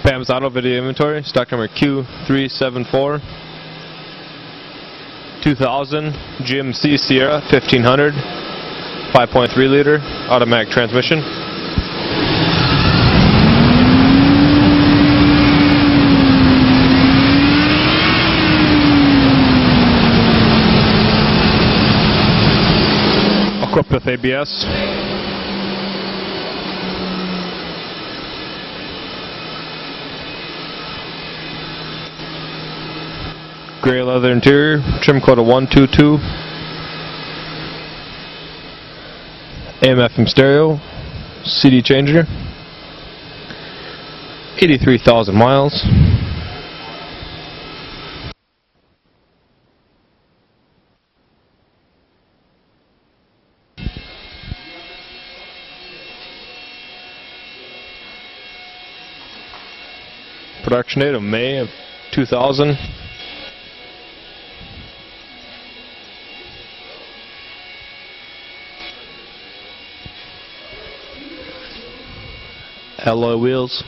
Pam's Auto Video Inventory, stock number Q0374, 2000 GMC Sierra 1500, 5.3 liter automatic transmission. Equipped with ABS. Gray leather interior, trim coat of 122, AM/FM stereo, CD changer, 83,000 miles. Production date of May of 2000. Alloy wheels.